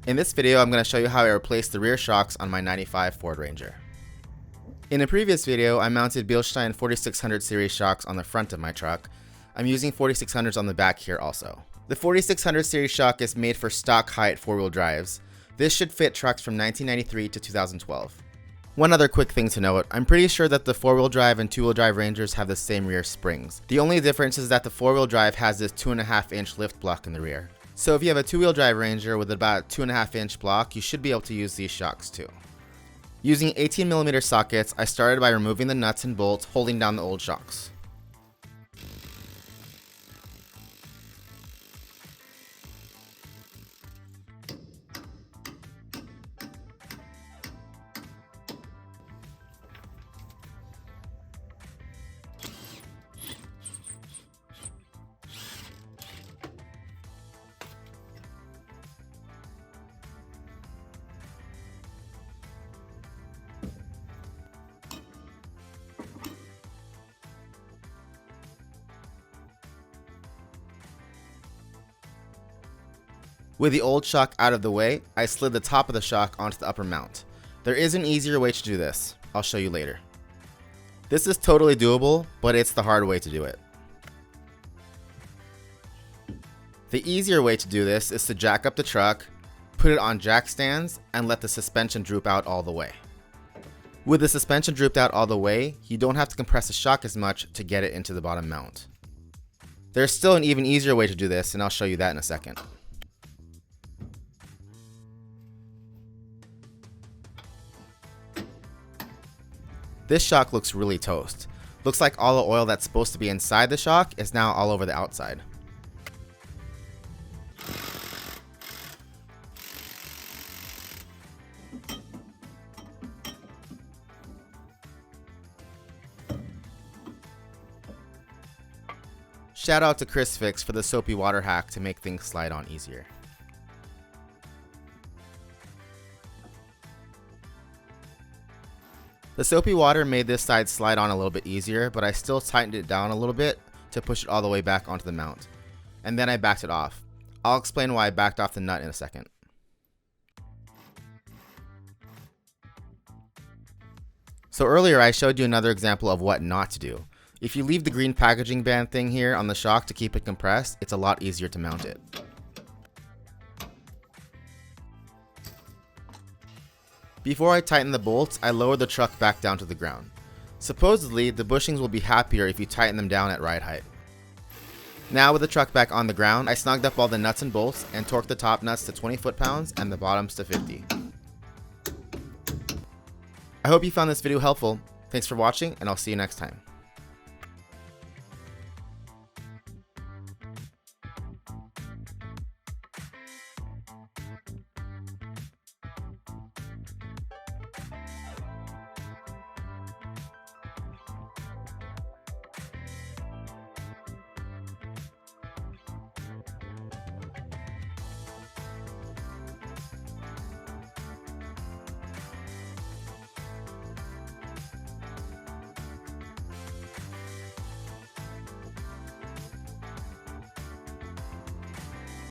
In this video, I'm going to show you how I replaced the rear shocks on my 95 Ford Ranger. In a previous video, I mounted Bilstein 4600 series shocks on the front of my truck. I'm using 4600s on the back here also. The 4600 series shock is made for stock height four-wheel drives. This should fit trucks from 1993 to 2012. One other quick thing to note, I'm pretty sure that the four-wheel drive and two-wheel drive Rangers have the same rear springs. The only difference is that the four-wheel drive has this 2.5-inch lift block in the rear. So if you have a two-wheel drive Ranger with about a 2.5-inch block, you should be able to use these shocks too. Using 18mm sockets, I started by removing the nuts and bolts holding down the old shocks. With the old shock out of the way, I slid the top of the shock onto the upper mount. There is an easier way to do this. I'll show you later. This is totally doable, but it's the hard way to do it. The easier way to do this is to jack up the truck, put it on jack stands, and let the suspension droop out all the way. With the suspension drooped out all the way, you don't have to compress the shock as much to get it into the bottom mount. There's still an even easier way to do this, and I'll show you that in a second. This shock looks really toast. Looks like all the oil that's supposed to be inside the shock is now all over the outside. Shout out to Chris Fix for the soapy water hack to make things slide on easier. The soapy water made this side slide on a little bit easier, but I still tightened it down a little bit to push it all the way back onto the mount. And then I backed it off. I'll explain why I backed off the nut in a second. So earlier I showed you another example of what not to do. If you leave the green packaging band thing here on the shock to keep it compressed, it's a lot easier to mount it. Before I tighten the bolts, I lower the truck back down to the ground. Supposedly, the bushings will be happier if you tighten them down at ride height. Now with the truck back on the ground, I snugged up all the nuts and bolts and torqued the top nuts to 20 foot-pounds and the bottoms to 50. I hope you found this video helpful. Thanks for watching, and I'll see you next time.